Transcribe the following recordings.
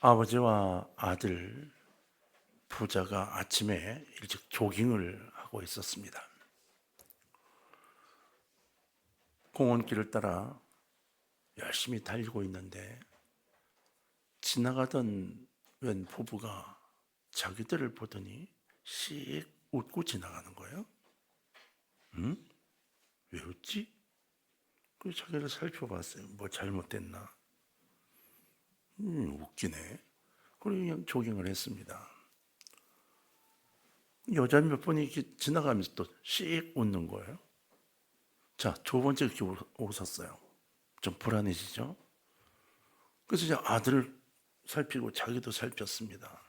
아버지와 아들 부자가 아침에 일찍 조깅을 하고 있었습니다. 공원길을 따라 열심히 달리고 있는데 지나가던 웬 부부가 자기들을 보더니 씩 웃고 지나가는 거예요. 응? 왜 웃지? 그래서 자기를 살펴봤어요. 뭐 잘못됐나? 웃기네. 그리고 그냥 조깅을 했습니다. 여자 몇 분이 이렇게 지나가면서 또 씩 웃는 거예요. 자, 두 번째 이렇게 웃었어요. 좀 불안해지죠? 그래서 이제 아들을 살피고 자기도 살폈습니다.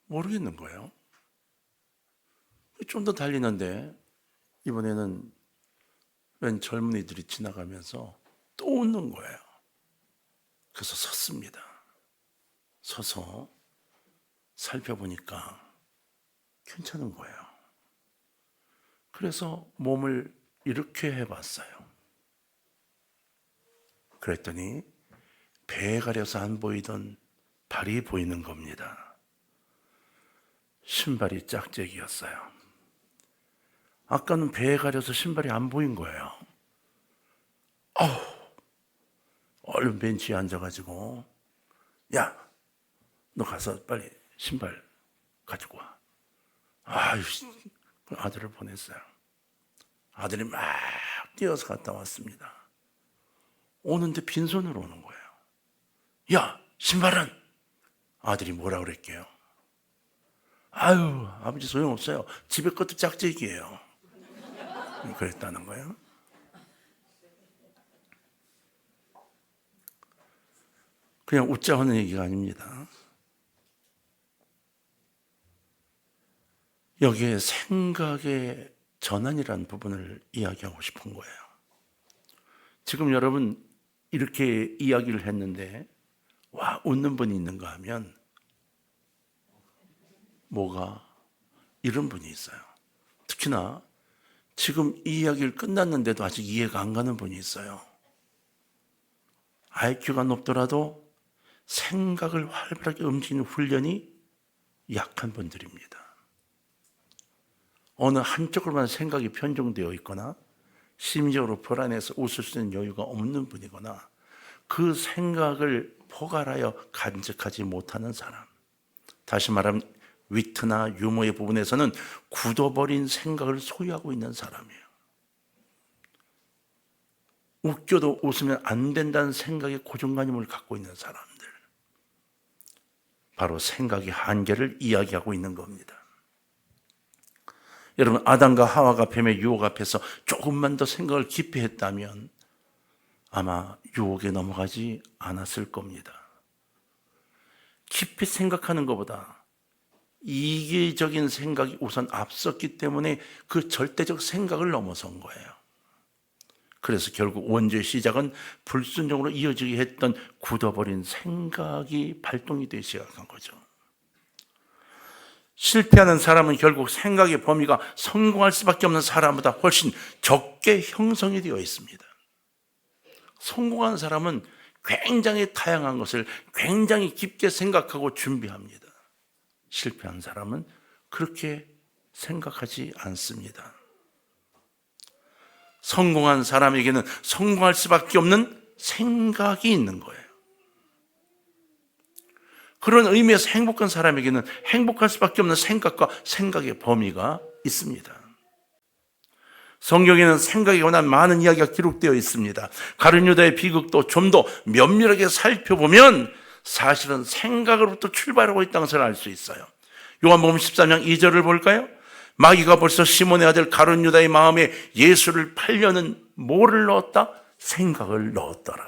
모르겠는 거예요. 좀 더 달리는데 이번에는 웬 젊은이들이 지나가면서 또 웃는 거예요. 그래서 섰습니다. 서서 살펴보니까 괜찮은 거예요. 그래서 몸을 이렇게 해봤어요. 그랬더니 배에 가려서 안 보이던 발이 보이는 겁니다. 신발이 짝짝이였어요. 아까는 배에 가려서 신발이 안 보인 거예요. 얼른 벤치에 앉아가지고 야, 너 가서 빨리 신발 가지고 와. 아들을 보냈어요. 아들이 막 뛰어서 갔다 왔습니다. 오는데 빈손으로 오는 거예요. 야, 신발은? 아들이 뭐라 그랬게요? 아버지 소용없어요. 집에 것도 짝짝이에요. 그랬다는 거예요. 그냥 웃자 하는 얘기가 아닙니다. 여기에 생각의 전환이라는 부분을 이야기하고 싶은 거예요. 지금 여러분 이렇게 이야기를 했는데 와, 웃는 분이 있는가 하면 뭐가 이런 분이 있어요. 특히나 지금 이 이야기를 끝났는데도 아직 이해가 안 가는 분이 있어요. IQ가 높더라도 생각을 활발하게 움직이는 훈련이 약한 분들입니다. 어느 한쪽으로만 생각이 편중되어 있거나 심리적으로 불안해서 웃을 수 있는 여유가 없는 분이거나 그 생각을 포괄하여 간직하지 못하는 사람, 다시 말하면 위트나 유머의 부분에서는 굳어버린 생각을 소유하고 있는 사람이에요. 웃겨도 웃으면 안 된다는 생각의 고정관념을 갖고 있는 사람들, 바로 생각의 한계를 이야기하고 있는 겁니다. 여러분, 아담과 하와가 뱀의 유혹 앞에서 조금만 더 생각을 깊이 했다면 아마 유혹에 넘어가지 않았을 겁니다. 깊이 생각하는 것보다 이기적인 생각이 우선 앞섰기 때문에 그 절대적 생각을 넘어선 거예요. 그래서 결국 원죄의 시작은 불순종으로 이어지게 했던 굳어버린 생각이 발동이 되기 시작한 거죠. 실패하는 사람은 결국 생각의 범위가 성공할 수밖에 없는 사람보다 훨씬 적게 형성이 되어 있습니다. 성공한 사람은 굉장히 다양한 것을 굉장히 깊게 생각하고 준비합니다. 실패한 사람은 그렇게 생각하지 않습니다. 성공한 사람에게는 성공할 수밖에 없는 생각이 있는 거예요. 그런 의미에서 행복한 사람에게는 행복할 수밖에 없는 생각과 생각의 범위가 있습니다. 성경에는 생각에 관한 많은 이야기가 기록되어 있습니다. 가룟 유다의 비극도 좀 더 면밀하게 살펴보면 사실은 생각으로부터 출발하고 있다는 것을 알 수 있어요. 요한복음 13장 2절을 볼까요? 마귀가 벌써 시몬의 아들 가룟 유다의 마음에 예수를 팔려는 뭐를 넣었다? 생각을 넣었더라.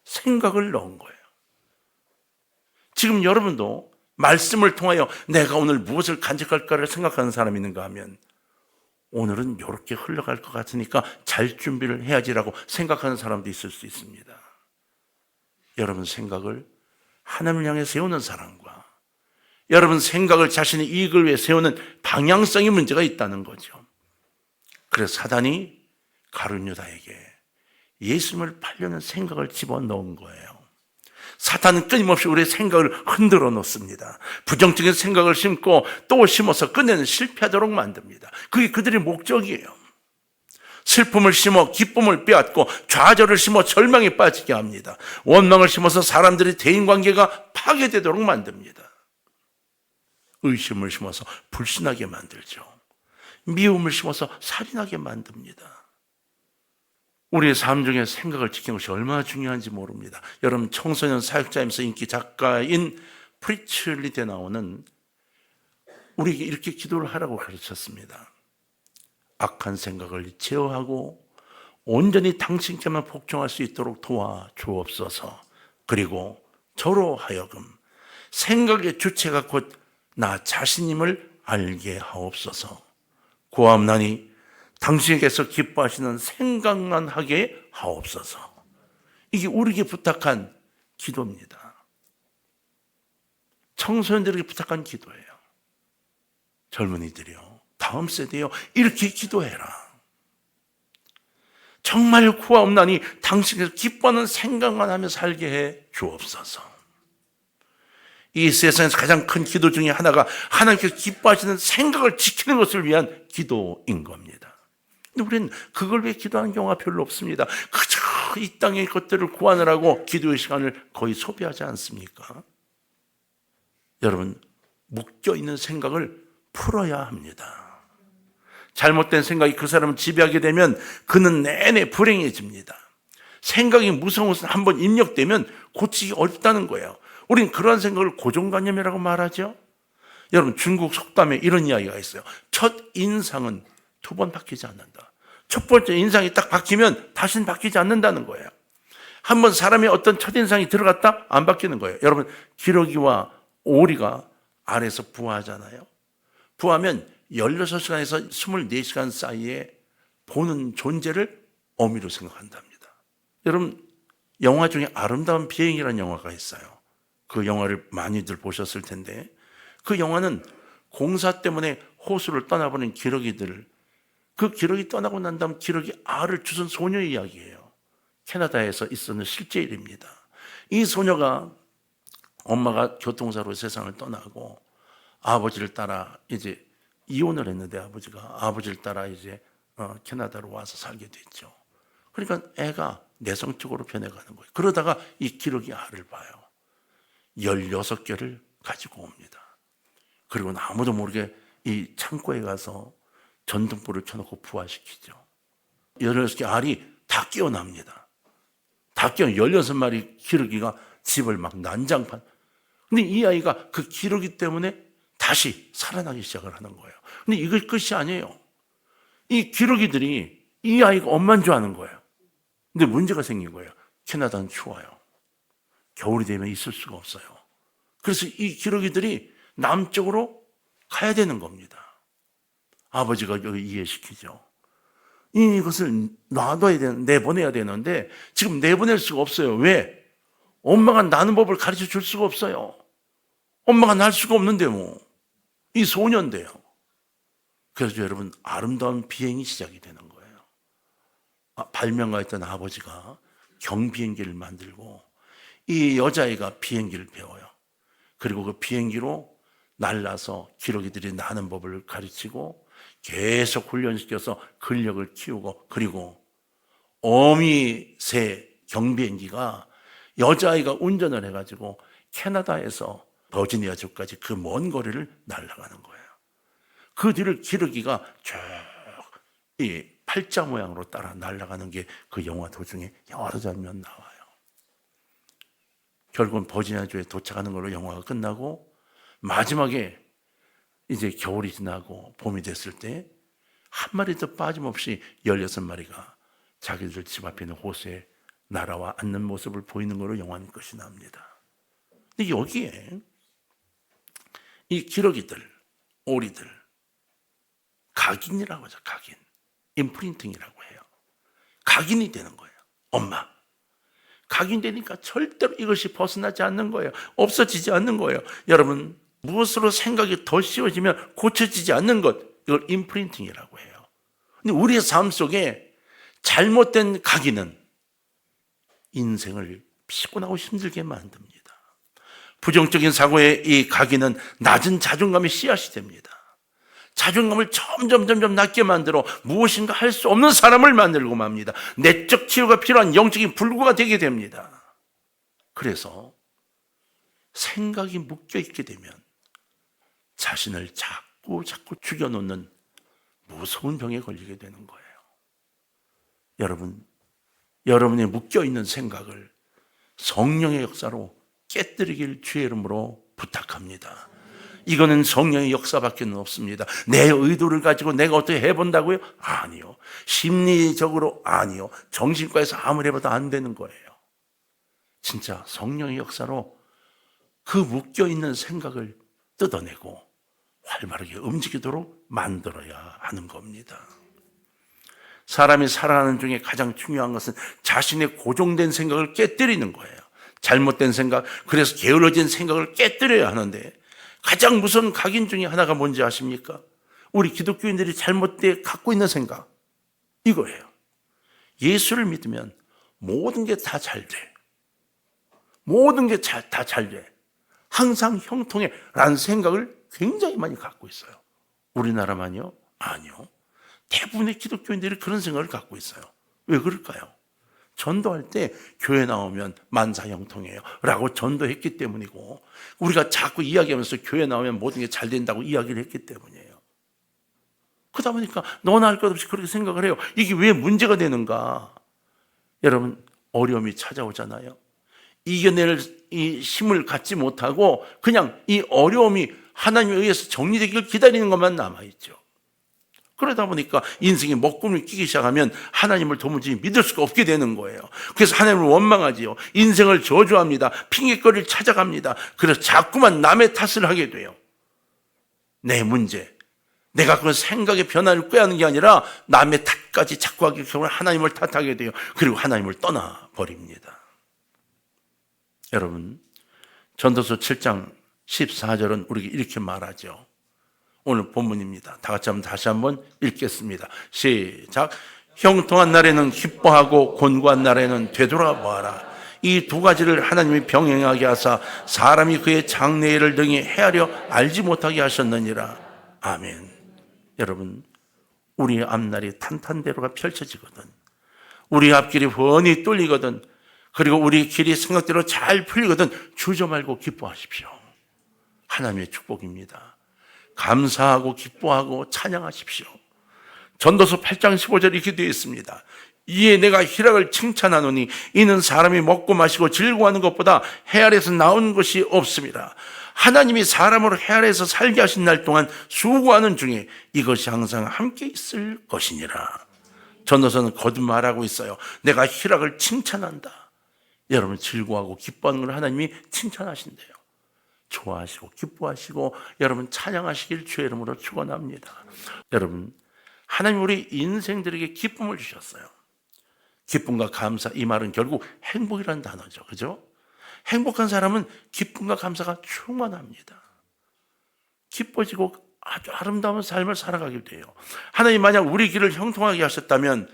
생각을 넣은 거예요. 지금 여러분도 말씀을 통하여 내가 오늘 무엇을 간직할까를 생각하는 사람이 있는가 하면 오늘은 이렇게 흘러갈 것 같으니까 잘 준비를 해야지라고 생각하는 사람도 있을 수 있습니다. 여러분 생각을 하나님을 향해 세우는 사람과 여러분 생각을 자신의 이익을 위해 세우는 방향성의 문제가 있다는 거죠. 그래서 사단이 가룟 유다에게 예수님을 팔려는 생각을 집어넣은 거예요. 사탄은 끊임없이 우리의 생각을 흔들어 놓습니다. 부정적인 생각을 심고 또 심어서 끝내는 실패하도록 만듭니다. 그게 그들의 목적이에요. 슬픔을 심어 기쁨을 빼앗고 좌절을 심어 절망에 빠지게 합니다. 원망을 심어서 사람들의 대인관계가 파괴되도록 만듭니다. 의심을 심어서 불신하게 만들죠. 미움을 심어서 살인하게 만듭니다. 우리의 삶 중에 생각을 지키는 것이 얼마나 중요한지 모릅니다. 여러분, 청소년 사역자이면서 인기 작가인 프리츠 리드에 나오는 우리에게 이렇게 기도를 하라고 가르쳤습니다. 악한 생각을 제어하고 온전히 당신께만 복종할 수 있도록 도와주옵소서. 그리고 저로 하여금 생각의 주체가 곧 나 자신임을 알게 하옵소서. 구하옵나니 당신께서 기뻐하시는 생각만 하게 하옵소서. 이게 우리에게 부탁한 기도입니다. 청소년들에게 부탁한 기도예요. 젊은이들이요, 다음 세대요, 이렇게 기도해라. 정말 구하옵나니 당신께서 기뻐하는 생각만 하며 살게 해 주옵소서. 이 세상에서 가장 큰 기도 중에 하나가 하나님께서 기뻐하시는 생각을 지키는 것을 위한 기도인 겁니다. 근데 우리는 그걸 위해 기도하는 경우가 별로 없습니다. 그저 이 땅의 것들을 구하느라고 기도의 시간을 거의 소비하지 않습니까? 여러분, 묶여있는 생각을 풀어야 합니다. 잘못된 생각이 그 사람을 지배하게 되면 그는 내내 불행해집니다. 생각이 무서운 것은 한번 입력되면 고치기 어렵다는 거예요. 우리는 그런 생각을 고정관념이라고 말하죠. 여러분, 중국 속담에 이런 이야기가 있어요. 첫 인상은 두 번 바뀌지 않는다. 첫 번째 인상이 딱 바뀌면 다시는 바뀌지 않는다는 거예요. 한번 사람의 어떤 첫인상이 들어갔다 안 바뀌는 거예요. 여러분, 기러기와 오리가 알에서 부화하잖아요. 부화하면 16시간에서 24시간 사이에 보는 존재를 어미로 생각한답니다. 여러분, 영화 중에 아름다운 비행이라는 영화가 있어요. 그 영화를 많이들 보셨을 텐데, 그 영화는 공사 때문에 호수를 떠나보낸 기러기들을, 그 기러기 떠나고 난 다음 기러기 알을 주선 소녀의 이야기예요. 캐나다에서 있었는 실제 일입니다. 이 소녀가 엄마가 교통사고로 세상을 떠나고 아버지를 따라 이제 이혼을 했는데, 아버지를 따라 이제 캐나다로 와서 살게 됐죠. 그러니까 애가 내성적으로 변해가는 거예요. 그러다가 이 기러기 알을 봐요. 16개를 가지고 옵니다. 그리고 아무도 모르게 이 창고에 가서 전등불을 켜놓고 부화시키죠. 16개 알이 다 깨어납니다. 다 깨어 16마리 기러기가 집을 막 난장판. 근데 이 아이가 그 기러기 때문에 다시 살아나기 시작을 하는 거예요. 근데 이게 끝이 아니에요. 이 기러기들이 이 아이가 엄마인 줄 아는 거예요. 근데 문제가 생긴 거예요. 캐나다는 추워요. 겨울이 되면 있을 수가 없어요. 그래서 이 기러기들이 남쪽으로 가야 되는 겁니다. 아버지가 여기 이해시키죠. 이것을 놔둬야 내보내야 되는데 지금 내보낼 수가 없어요. 왜? 엄마가 나는 법을 가르쳐 줄 수가 없어요. 엄마가 날 수가 없는데 이 소년인데요. 그래서 여러분, 아름다운 비행이 시작이 되는 거예요. 발명가였던 아버지가 경비행기를 만들고 이 여자아이가 비행기를 배워요. 그리고 그 비행기로 날라서 기러기들이 나는 법을 가르치고 계속 훈련시켜서 근력을 키우고, 그리고 어미새 경비행기가 여자아이가 운전을 해가지고 캐나다에서 버지니아주까지 그 먼 거리를 날아가는 거예요. 그 뒤를 기러기가 쭉 이 팔자 모양으로 따라 날아가는 게 그 영화 도중에 여러 장면 나와요. 결국은 버지니아주에 도착하는 걸로 영화가 끝나고, 마지막에 이제 겨울이 지나고 봄이 됐을 때 한 마리도 빠짐없이 16마리가 자기들 집 앞에 있는 호수에 날아와 앉는 모습을 보이는 걸로 영화는 끝이 납니다. 근데 여기에 이 기러기들, 오리들, 각인이라고 하죠. 각인. 임프린팅이라고 해요. 각인이 되는 거예요. 엄마. 각인되니까 절대로 이것이 벗어나지 않는 거예요. 없어지지 않는 거예요. 여러분, 무엇으로 생각이 더 씌워지면 고쳐지지 않는 것, 이걸 임프린팅이라고 해요. 근데 우리의 삶 속에 잘못된 각인은 인생을 피곤하고 힘들게 만듭니다. 부정적인 사고의 이 각인은 낮은 자존감의 씨앗이 됩니다. 자존감을 점점 낮게 만들어 무엇인가 할 수 없는 사람을 만들고 맙니다. 내적 치유가 필요한 영적인 불구가 되게 됩니다. 그래서 생각이 묶여 있게 되면 자신을 자꾸 죽여놓는 무서운 병에 걸리게 되는 거예요. 여러분이 묶여 있는 생각을 성령의 역사로 깨뜨리길 주의 이름으로 부탁합니다. 이거는 성령의 역사밖에 없습니다. 내 의도를 가지고 내가 어떻게 해본다고요? 아니요. 심리적으로 아니요. 정신과에서 아무리 해봐도 안 되는 거예요. 진짜 성령의 역사로 그 묶여있는 생각을 뜯어내고 활발하게 움직이도록 만들어야 하는 겁니다. 사람이 살아가는 중에 가장 중요한 것은 자신의 고정된 생각을 깨뜨리는 거예요. 잘못된 생각, 그래서 게을러진 생각을 깨뜨려야 하는데 가장 무서운 각인 중에 하나가 뭔지 아십니까? 우리 기독교인들이 잘못되게 갖고 있는 생각, 이거예요. 예수를 믿으면 모든 게 다 잘 돼. 모든 게 다 잘 돼. 항상 형통해 라는 생각을 굉장히 많이 갖고 있어요. 우리나라만요? 아니요. 대부분의 기독교인들이 그런 생각을 갖고 있어요. 왜 그럴까요? 전도할 때 교회 나오면 만사형통해요 라고 전도했기 때문이고, 우리가 자꾸 이야기하면서 교회 나오면 모든 게 잘 된다고 이야기를 했기 때문이에요. 그러다 보니까 너나 할 것 없이 그렇게 생각을 해요. 이게 왜 문제가 되는가? 여러분, 어려움이 찾아오잖아요. 이겨낼 이 힘을 갖지 못하고 그냥 이 어려움이 하나님에 의해서 정리되기를 기다리는 것만 남아있죠. 그러다 보니까 인생에 먹구름이 끼기 시작하면 하나님을 도무지 믿을 수가 없게 되는 거예요. 그래서 하나님을 원망하지요. 인생을 저주합니다. 핑계거리를 찾아갑니다. 그래서 자꾸만 남의 탓을 하게 돼요. 내 문제, 내가 그 생각의 변화를 꾀하는 게 아니라 남의 탓까지 자꾸 하기 때문에 하나님을 탓하게 돼요. 그리고 하나님을 떠나버립니다. 여러분, 전도서 7장 14절은 우리에게 이렇게 말하죠. 오늘 본문입니다. 다 같이 다시 한번 읽겠습니다. 시작. 형통한 날에는 기뻐하고 곤고한 날에는 되돌아보아라. 이 두 가지를 하나님이 병행하게 하사 사람이 그의 장래일을 등이 헤아려 알지 못하게 하셨느니라. 아멘. 여러분, 우리의 앞날이 탄탄대로가 펼쳐지거든, 우리 앞길이 훤히 뚫리거든, 그리고 우리 길이 생각대로 잘 풀리거든 주저 말고 기뻐하십시오. 하나님의 축복입니다. 감사하고 기뻐하고 찬양하십시오. 전도서 8장 15절 이렇게 되어 있습니다. 이에 내가 희락을 칭찬하노니 이는 사람이 먹고 마시고 즐거워하는 것보다 해 아래에서 나온 것이 없습니다. 하나님이 사람으로 해 아래에서 살게 하신 날 동안 수고하는 중에 이것이 항상 함께 있을 것이니라. 전도서는 거듭 말하고 있어요. 내가 희락을 칭찬한다. 여러분, 즐거워하고 기뻐하는 걸 하나님이 칭찬하신대요. 좋아하시고 기뻐하시고 여러분 찬양하시길 주의 이름으로 축원합니다. 여러분, 하나님 우리 인생들에게 기쁨을 주셨어요. 기쁨과 감사, 이 말은 결국 행복이라는 단어죠. 그죠? 행복한 사람은 기쁨과 감사가 충만합니다. 기뻐지고 아주 아름다운 삶을 살아가게 돼요. 하나님 만약 우리 길을 형통하게 하셨다면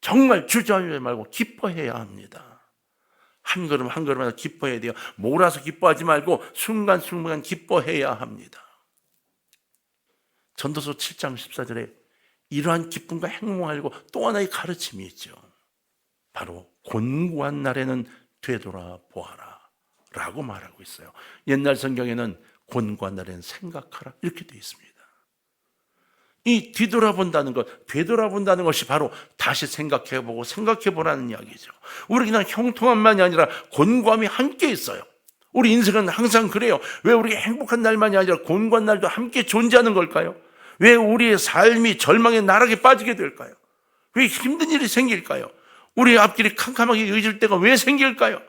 정말 주저하지 말고 기뻐해야 합니다. 한 걸음 한 걸음마다 기뻐해야 돼요. 몰아서 기뻐하지 말고 순간순간 기뻐해야 합니다. 전도서 7장 14절에 이러한 기쁨과 행복을 알고 또 하나의 가르침이 있죠. 바로 곤고한 날에는 되돌아보아라 라고 말하고 있어요. 옛날 성경에는 곤고한 날에는 생각하라 이렇게 되어 있습니다. 이 뒤돌아본다는 것, 되돌아본다는 것이 바로 다시 생각해보고 생각해보라는 이야기죠. 우리 그냥 형통함만이 아니라 곤고함이 함께 있어요. 우리 인생은 항상 그래요. 왜 우리가 행복한 날만이 아니라 곤고한 날도 함께 존재하는 걸까요? 왜 우리의 삶이 절망의 나락에 빠지게 될까요? 왜 힘든 일이 생길까요? 우리의 앞길이 캄캄하게 여겨질 때가 왜 생길까요?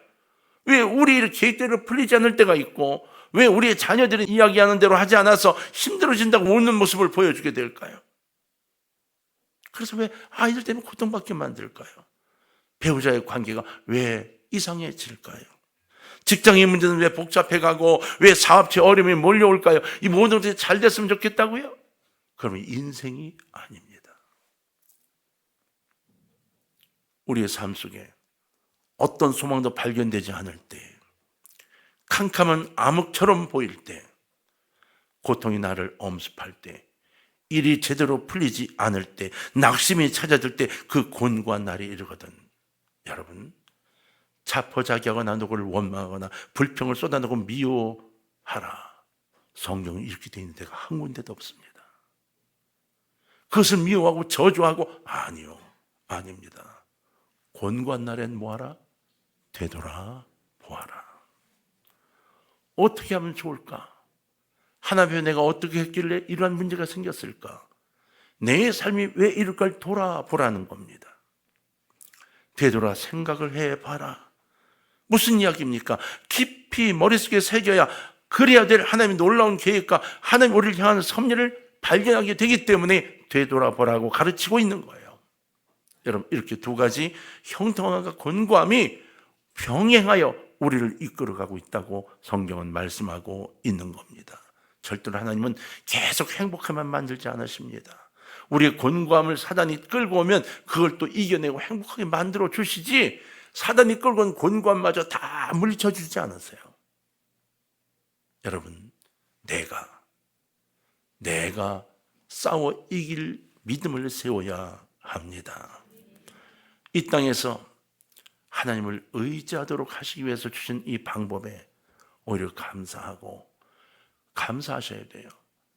왜 우리의 계획대로 풀리지 않을 때가 있고, 왜 우리의 자녀들이 이야기하는 대로 하지 않아서 힘들어진다고 웃는 모습을 보여주게 될까요? 그래서 왜 아이들 때문에 고통받게 만들까요? 배우자의 관계가 왜 이상해질까요? 직장의 문제는 왜 복잡해가고, 왜 사업체 어려움이 몰려올까요? 이 모든 것이 잘 됐으면 좋겠다고요? 그러면 인생이 아닙니다. 우리의 삶 속에 어떤 소망도 발견되지 않을 때 캄캄한 암흑처럼 보일 때, 고통이 나를 엄습할 때, 일이 제대로 풀리지 않을 때, 낙심이 찾아들 때 그 곤고한 날이 이르거든. 여러분, 자포자기하거나 누구를 원망하거나 불평을 쏟아내고 미워하라. 성경은 이렇게 되어 있는 데가 한 군데도 없습니다. 그것을 미워하고 저주하고 아니요, 아닙니다. 곤고한 날엔 뭐하라? 되돌아 보아라. 어떻게 하면 좋을까? 하나님의 내가 어떻게 했길래 이러한 문제가 생겼을까? 내 삶이 왜 이럴까 돌아보라는 겁니다. 되돌아 생각을 해봐라. 무슨 이야기입니까? 깊이 머릿속에 새겨야 그래야 될 하나님의 놀라운 계획과 하나님 우리를 향하는 섭리를 발견하게 되기 때문에 되돌아보라고 가르치고 있는 거예요. 여러분, 이렇게 두 가지 형통함과 곤고함이 병행하여 우리를 이끌어가고 있다고 성경은 말씀하고 있는 겁니다. 절대로 하나님은 계속 행복하만 만들지 않으십니다. 우리의 곤고함을 사단이 끌고 오면 그걸 또 이겨내고 행복하게 만들어 주시지, 사단이 끌고 온 곤고함마저 다 물리쳐 주지 않으세요. 여러분, 내가 싸워 이길 믿음을 세워야 합니다. 이 땅에서 하나님을 의지하도록 하시기 위해서 주신 이 방법에 오히려 감사하셔야 돼요.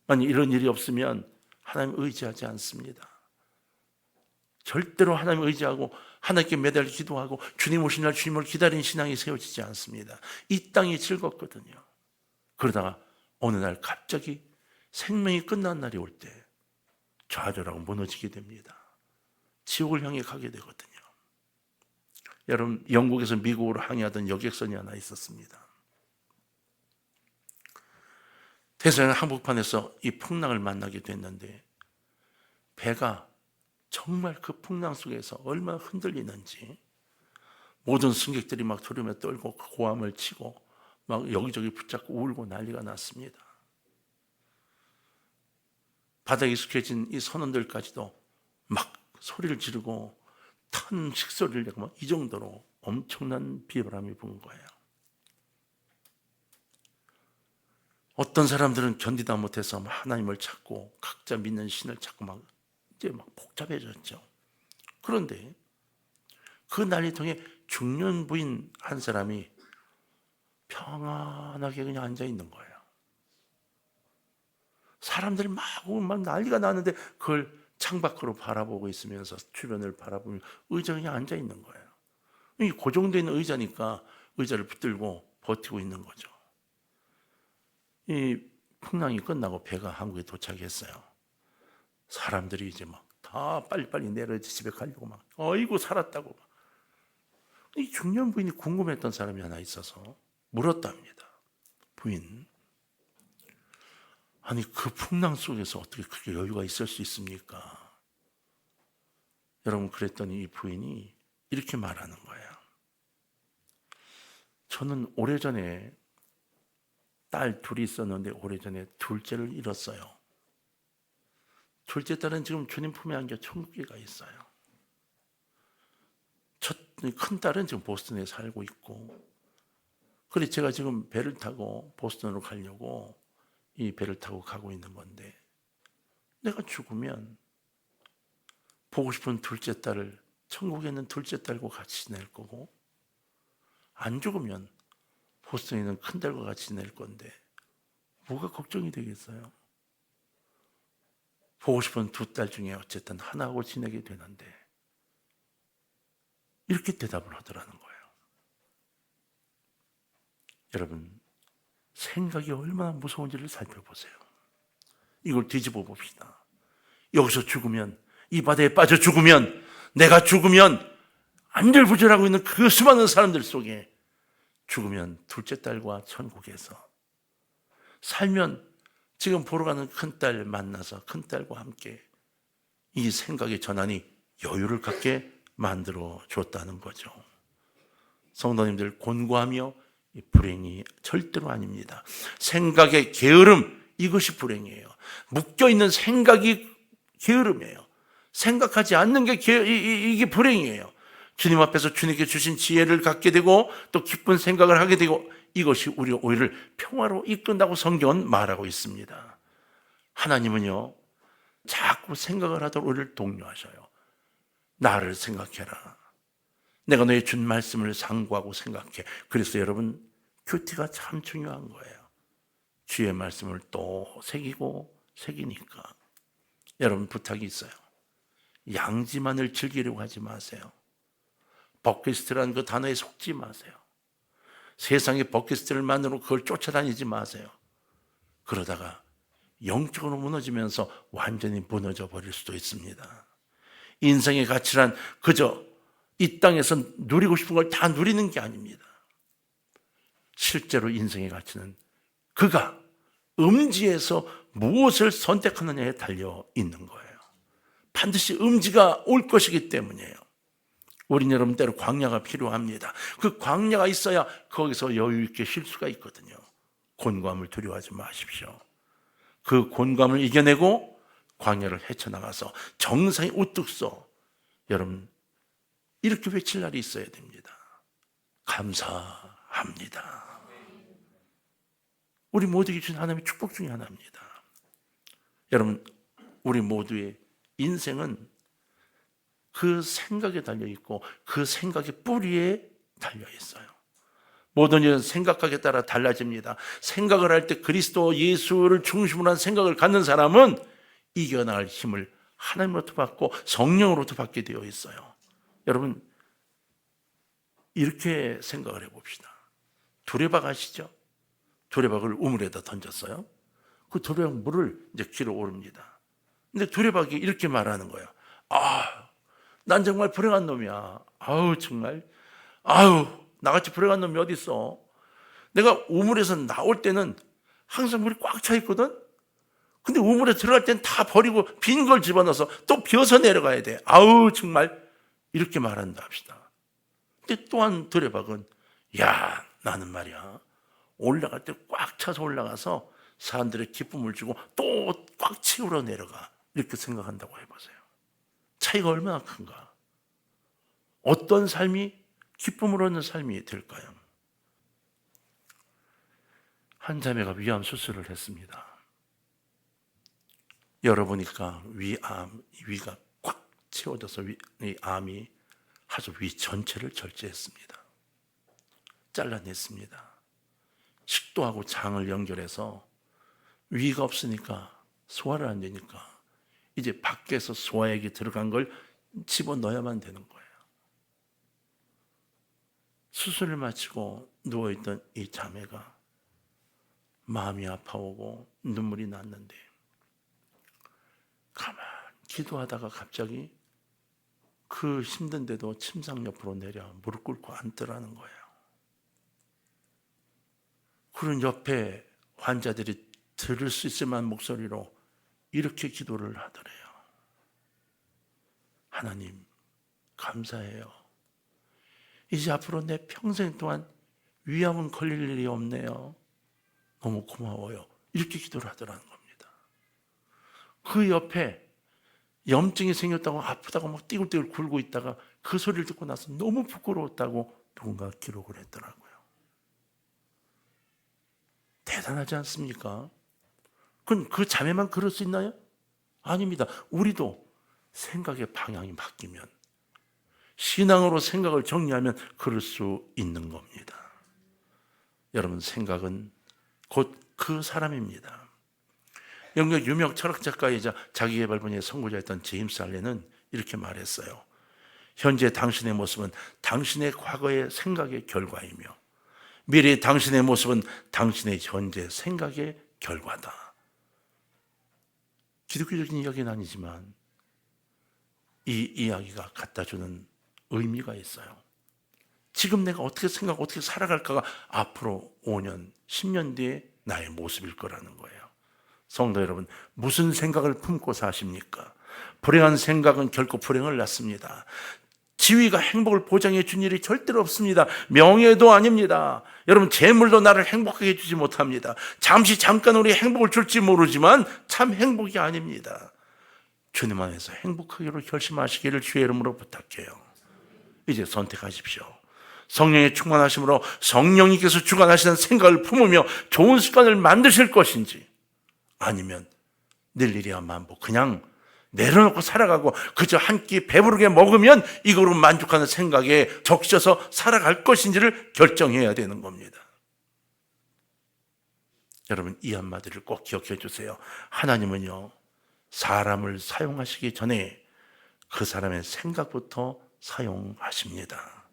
만약 이런 일이 없으면 하나님 의지하지 않습니다. 절대로 하나님 의지하고 하나님께 매달 기도하고 주님 오신 날 주님을 기다리는 신앙이 세워지지 않습니다. 이 땅이 즐겁거든요. 그러다가 어느 날 갑자기 생명이 끝난 날이 올 때 좌절하고 무너지게 됩니다. 지옥을 향해 가게 되거든요. 여러분, 영국에서 미국으로 항해하던 여객선이 하나 있었습니다. 태평양 한복판에서 이 풍랑을 만나게 됐는데 배가 정말 그 풍랑 속에서 얼마나 흔들리는지 모든 승객들이 막 두려움에 떨고 고함을 치고 막 여기저기 붙잡고 울고 난리가 났습니다. 바닥에 익숙해진 이 선원들까지도 막 소리를 지르고 큰 식소리를 내고 막 이 정도로 엄청난 비바람이 분 거예요. 어떤 사람들은 견디다 못해서 하나님을 찾고 각자 믿는 신을 찾고 막 복잡해졌죠. 그런데 그 난리통에 중년 부인 한 사람이 평안하게 그냥 앉아 있는 거예요. 사람들이 막 난리가 나는데 그걸 창밖으로 바라보고 있으면서 주변을 바라보며 의자에 그냥 앉아 있는 거예요. 이 고정되어 있는 의자니까 의자를 붙들고 버티고 있는 거죠. 이 풍랑이 끝나고 배가 한국에 도착했어요. 사람들이 이제 막 다 빨리빨리 내려서 집에 가려고 막 어이구 살았다고. 이 중년 부인이 궁금했던 사람이 하나 있어서 물었답니다. 부인, 아니 그 풍랑 속에서 어떻게 그렇게 여유가 있을 수 있습니까? 여러분, 그랬더니 이 부인이 이렇게 말하는 거예요. 저는 오래전에 딸 둘이 있었는데 오래전에 둘째를 잃었어요. 둘째 딸은 지금 주님 품에 안겨 천국에 가 있어요. 큰 딸은 지금 보스턴에 살고 있고, 그래서 제가 지금 배를 타고 보스턴으로 가려고 이 배를 타고 가고 있는 건데, 내가 죽으면 보고 싶은 둘째 딸을 천국에 있는 둘째 딸과 같이 지낼 거고, 안 죽으면 보스턴에 있는 큰 딸과 같이 지낼 건데 뭐가 걱정이 되겠어요? 보고 싶은 두 딸 중에 어쨌든 하나하고 지내게 되는데, 이렇게 대답을 하더라는 거예요. 여러분, 생각이 얼마나 무서운지를 살펴보세요. 이걸 뒤집어 봅시다. 여기서 죽으면, 이 바다에 빠져 죽으면, 내가 죽으면 안절부절하고 있는 그 수많은 사람들 속에 죽으면 둘째 딸과 천국에서, 살면 지금 보러 가는 큰딸 만나서 큰딸과 함께 이 생각의 전환이 여유를 갖게 만들어 줬다는 거죠. 성도님들, 곤고하며 불행이 절대로 아닙니다. 생각의 게으름, 이것이 불행이에요. 묶여있는 생각이 게으름이에요. 생각하지 않는 게 이게 불행이에요. 주님 앞에서 주님께 주신 지혜를 갖게 되고 또 기쁜 생각을 하게 되고 이것이 우리 오해를 평화로 이끈다고 성경은 말하고 있습니다. 하나님은요, 자꾸 생각을 하도록 우리를 독려하셔요. 나를 생각해라. 내가 너의 준 말씀을 상고하고 생각해. 그래서 여러분, 큐티가 참 중요한 거예요. 주의 말씀을 또 새기니까. 여러분, 부탁이 있어요. 양지만을 즐기려고 하지 마세요. 버킷리스트라는 그 단어에 속지 마세요. 세상의 버킷리스트를 만들고 그걸 쫓아다니지 마세요. 그러다가 영적으로 무너지면서 완전히 무너져 버릴 수도 있습니다. 인생의 가치란 그저 이 땅에서 누리고 싶은 걸 다 누리는 게 아닙니다. 실제로 인생의 가치는 그가 음지에서 무엇을 선택하느냐에 달려 있는 거예요. 반드시 음지가 올 것이기 때문이에요. 우린 여러분 때로 광야가 필요합니다. 그 광야가 있어야 거기서 여유 있게 쉴 수가 있거든요. 곤감을 두려워하지 마십시오. 그 곤감을 이겨내고 광야를 헤쳐나가서 정상에 우뚝 서 여러분 이렇게 외칠 날이 있어야 됩니다. 감사합니다. 우리 모두에게 주신 하나님의 축복 중에 하나입니다. 여러분, 우리 모두의 인생은 그 생각에 달려있고 그 생각의 뿌리에 달려있어요. 모든 일은 생각하기에 따라 달라집니다. 생각을 할 때 그리스도 예수를 중심으로 한 생각을 갖는 사람은 이겨나갈 힘을 하나님으로부터 받고 성령으로부터 받게 되어 있어요. 여러분, 이렇게 생각을 해봅시다. 두레박 아시죠? 두레박을 우물에다 던졌어요. 그 두레박 물을 이제 길어 오릅니다. 근데 두레박이 이렇게 말하는 거예요. 난 정말 불행한 놈이야. 정말. 나같이 불행한 놈이 어디 있어? 내가 우물에서 나올 때는 항상 물이 꽉 차 있거든? 근데 우물에 들어갈 때는 다 버리고 빈 걸 집어넣어서 또 비어서 내려가야 돼. 정말. 이렇게 말한다 합시다. 근데 또한 두레박은 나는 말이야. 올라갈 때 꽉 차서 올라가서 사람들의 기쁨을 주고 또 꽉 채우러 내려가. 이렇게 생각한다고 해보세요. 차이가 얼마나 큰가? 어떤 삶이 기쁨을 얻는 삶이 될까요? 한 자매가 위암 수술을 했습니다. 열어보니까 위가 꽉 채워져서 이 암이 아주 위 전체를 절제했습니다. 잘라냈습니다. 식도하고 장을 연결해서 위가 없으니까 소화를 안 되니까 이제 밖에서 소화액이 들어간 걸 집어넣어야만 되는 거예요. 수술을 마치고 누워있던 이 자매가 마음이 아파오고 눈물이 났는데 가만히 기도하다가 갑자기 그 힘든데도 침상 옆으로 내려 무릎 꿇고 앉더라는 거예요. 그런 옆에 환자들이 들을 수 있을 만한 목소리로 이렇게 기도를 하더래요. 하나님, 감사해요. 이제 앞으로 내 평생 동안 위암은 걸릴 일이 없네요. 너무 고마워요. 이렇게 기도를 하더라는 겁니다. 그 옆에 염증이 생겼다고 아프다고 막 띠굴띠굴 굴고 있다가 그 소리를 듣고 나서 너무 부끄러웠다고 누군가 기록을 했더라고요. 대단하지 않습니까? 그럼 그 자매만 그럴 수 있나요? 아닙니다. 우리도 생각의 방향이 바뀌면, 신앙으로 생각을 정리하면 그럴 수 있는 겁니다. 여러분, 생각은 곧 그 사람입니다. 영국 유명 철학 작가이자 자기개발 분야의 선구자였던 제임스 알렌은 이렇게 말했어요. 현재 당신의 모습은 당신의 과거의 생각의 결과이며 미래의 당신의 모습은 당신의 현재 생각의 결과다. 기독교적인 이야기는 아니지만 이 이야기가 갖다주는 의미가 있어요. 지금 내가 어떻게 생각하고 어떻게 살아갈까가 앞으로 5년, 10년 뒤에 나의 모습일 거라는 거예요. 성도 여러분, 무슨 생각을 품고 사십니까? 불행한 생각은 결코 불행을 낳습니다. 지위가 행복을 보장해 준 일이 절대로 없습니다. 명예도 아닙니다. 여러분, 재물도 나를 행복하게 해주지 못합니다. 잠깐 우리 행복을 줄지 모르지만 참 행복이 아닙니다. 주님 안에서 행복하기로 결심하시기를 주의 이름으로 부탁해요. 이제 선택하십시오. 성령의 충만하심으로 성령님께서 주관하시는 생각을 품으며 좋은 습관을 만드실 것인지, 아니면 늘 일이야 만보 그냥 내려놓고 살아가고 그저 한 끼 배부르게 먹으면 이거로 만족하는 생각에 적셔서 살아갈 것인지를 결정해야 되는 겁니다. 여러분, 이 한마디를 꼭 기억해 주세요. 하나님은요, 사람을 사용하시기 전에 그 사람의 생각부터 사용하십니다.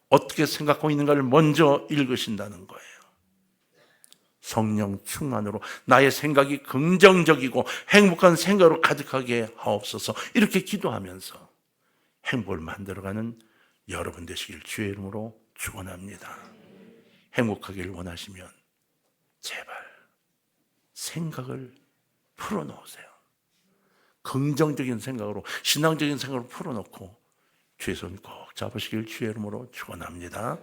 어떻게 생각하고 있는가를 먼저 읽으신다는 거예요. 성령 충만으로 나의 생각이 긍정적이고 행복한 생각으로 가득하게 하옵소서. 이렇게 기도하면서 행복을 만들어가는 여러분 되시길 주의 이름으로 축원합니다. 행복하기를 원하시면 제발 생각을 풀어놓으세요. 긍정적인 생각으로, 신앙적인 생각으로 풀어놓고 주의 손 꼭 잡으시길 주의 이름으로 축원합니다.